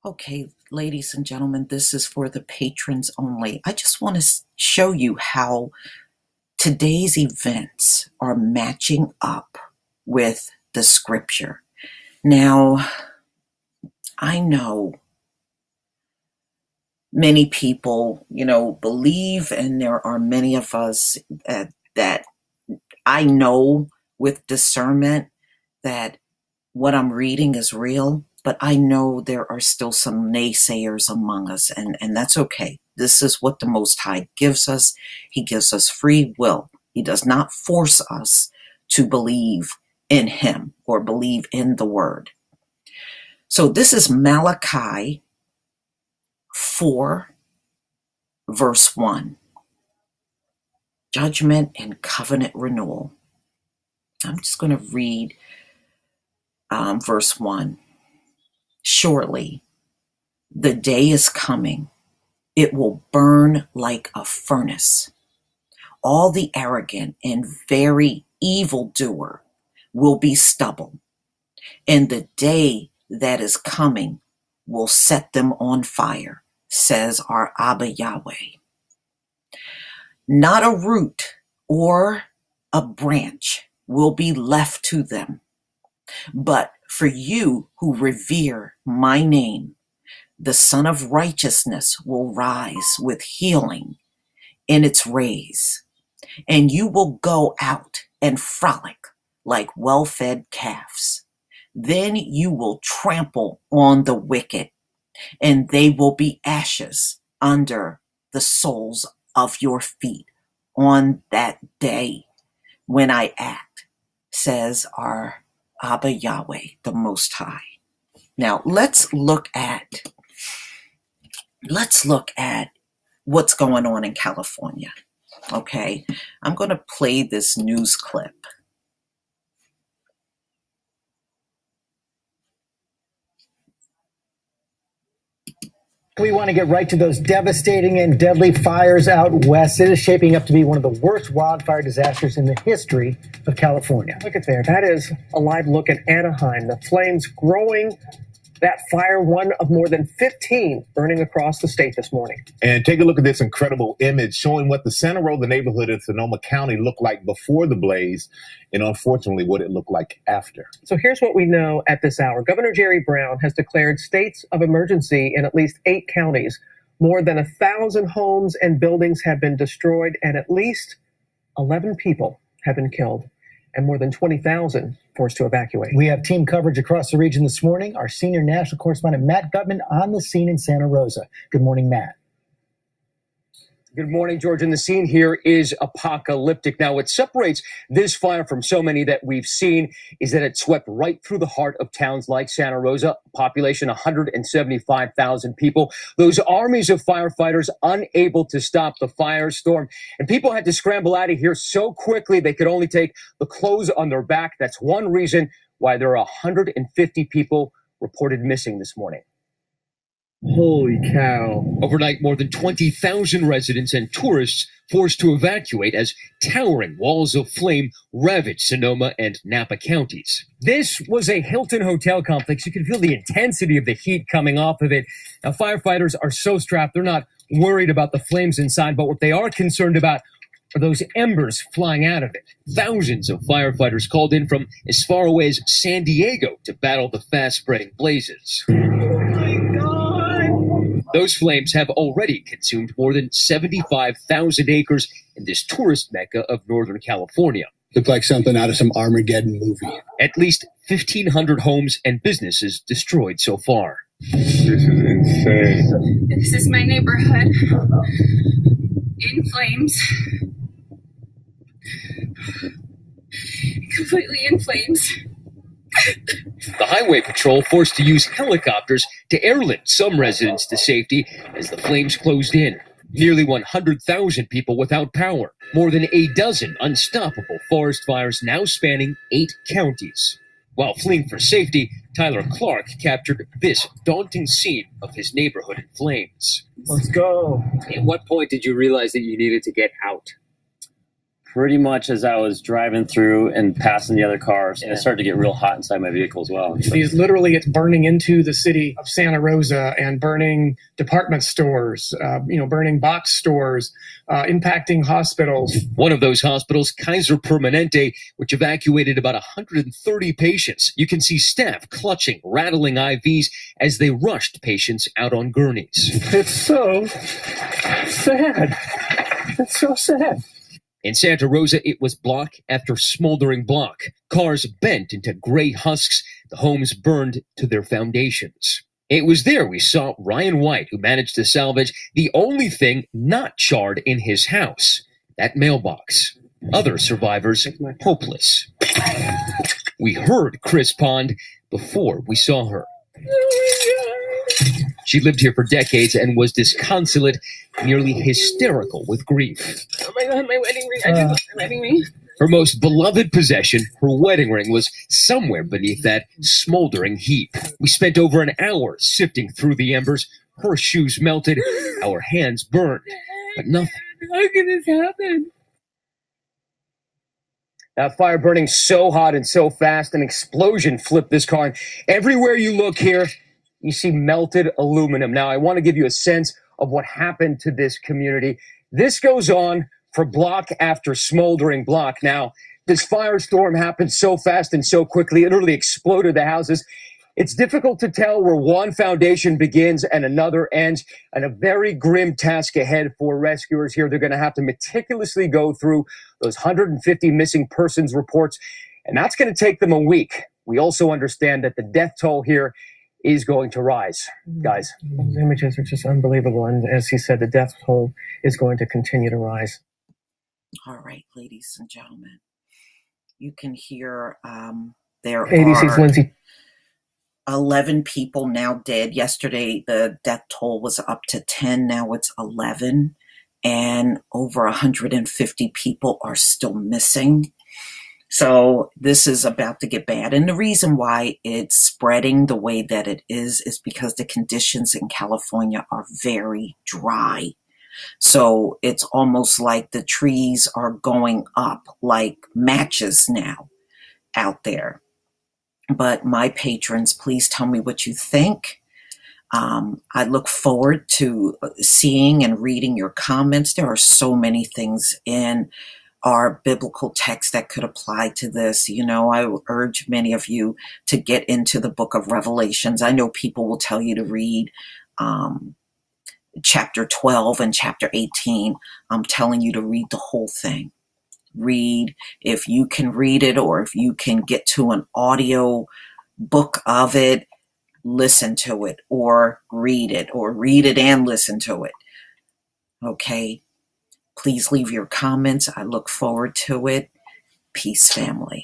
Okay, ladies and gentlemen, this is for the patrons only. I just want to show you how today's events are matching up with the scripture. Now, I know many people, believe, and there are many of us that I know with discernment that what I'm reading is real, but I know there are still some naysayers among us, and that's okay. This is what the Most High gives us. He gives us free will. He does not force us to believe in Him or believe in the Word. So this is Malachi 4, verse 1. Judgment and covenant renewal. I'm just going to read verse 1. Surely the day is coming. It will burn like a furnace. All the arrogant and very evildoer will be stubble, and the day that is coming will set them on fire, says our Abba Yahweh. Not a root or a branch will be left to them, but for you who revere my name, the Son of Righteousness will rise with healing in its rays, and you will go out and frolic like well-fed calves. Then you will trample on the wicked, and they will be ashes under the soles of your feet on that day when I act, says our Abba Yahweh, the Most High. Now let's look at what's going on in California. Okay, I'm going to play this news clip. We want to get right to those devastating and deadly fires out west. It is shaping up to be one of the worst wildfire disasters in the history of California. Look at there. That is a live look at Anaheim. The flames growing. That fire, one of more than 15 burning across the state this morning. And take a look at this incredible image showing what the Santa Rosa neighborhood in Sonoma County looked like before the blaze, and unfortunately what it looked like after. So here's what we know at this hour. Governor Jerry Brown has declared states of emergency in at least 8 counties. More than 1,000 homes and buildings have been destroyed, and at least 11 people have been killed, and more than 20,000 forced to evacuate. We have team coverage across the region this morning. Our senior national correspondent, Matt Gutman, on the scene in Santa Rosa. Good morning, Matt. Good morning, George. And the scene here is apocalyptic. Now, what separates this fire from so many that we've seen is that it swept right through the heart of towns like Santa Rosa, population 175,000 people. Those armies of firefighters unable to stop the firestorm. And people had to scramble out of here so quickly they could only take the clothes on their back. That's one reason why there are 150 people reported missing this morning. Holy cow. Overnight, more than 20,000 residents and tourists forced to evacuate as towering walls of flame ravaged Sonoma and Napa counties. This was a Hilton hotel complex. You can feel the intensity of the heat coming off of it. Now, firefighters are so strapped, they're not worried about the flames inside, but what they are concerned about are those embers flying out of it. Thousands of firefighters called in from as far away as San Diego to battle the fast-spreading blazes. Those flames have already consumed more than 75,000 acres in this tourist mecca of Northern California. Looked like something out of some Armageddon movie. At least 1,500 homes and businesses destroyed so far. This is insane. This is my neighborhood in flames. Completely in flames. The highway patrol forced to use helicopters to airlift some residents to safety as the flames closed in. Nearly 100,000 people without power. More than a dozen unstoppable forest fires now spanning 8 counties. While fleeing for safety, Tyler Clark captured this daunting scene of his neighborhood in flames. Let's go. At what point did you realize that you needed to get out? pretty much as I was driving through and passing the other cars. And it started to get real hot inside my vehicle as well. Because literally it's burning into the city of Santa Rosa and burning department stores, burning box stores, impacting hospitals. One of those hospitals, Kaiser Permanente, which evacuated about 130 patients. You can see staff clutching, rattling IVs as they rushed patients out on gurneys. It's so sad. It's so sad. In Santa Rosa, it was block after smoldering block. Cars bent into gray husks, the homes burned to their foundations. It was there we saw Ryan White, who managed to salvage the only thing not charred in his house, that mailbox. Other survivors, hopeless. We heard Chris Pond before we saw her. She lived here for decades and was disconsolate, nearly hysterical with grief. Oh my God, my wedding ring. I just lost my wedding ring. Her most beloved possession, her wedding ring, was somewhere beneath that smoldering heap. We spent over an hour sifting through the embers. Her shoes melted, our hands burned, but nothing. How could this happen? That fire burning so hot and so fast, an explosion flipped this car. And everywhere you look here, you see melted aluminum. Now, I want to give you a sense of what happened to this community. This goes on for block after smoldering block. Now, this firestorm happened so fast and so quickly, it literally exploded the houses. It's difficult to tell where one foundation begins and another ends, and a very grim task ahead for rescuers here. They're going to have to meticulously go through those 150 missing persons reports, and that's going to take them a week. We also understand that the death toll here is going to rise, guys. Those images are just unbelievable. And as he said, the death toll is going to continue to rise. All right, ladies and gentlemen, you can hear there ABC's are Lindsay 11 people now dead. Yesterday, the death toll was up to 10. Now it's 11. And over 150 people are still missing. So this is about to get bad. And the reason why it's spreading the way that it is because the conditions in California are very dry. So it's almost like the trees are going up like matches now out there. But my patrons, please tell me what you think. I look forward to seeing and reading your comments. There are so many things in our biblical text that could apply to this. You know, I urge many of you to get into the book of Revelations. I know people will tell you to read chapter 12 and chapter 18. I'm telling you to read the whole thing. Read, if you can read it, or if you can get to an audio book of it, listen to it, or read it and listen to it. Okay. Please leave your comments. I look forward to it. Peace, family.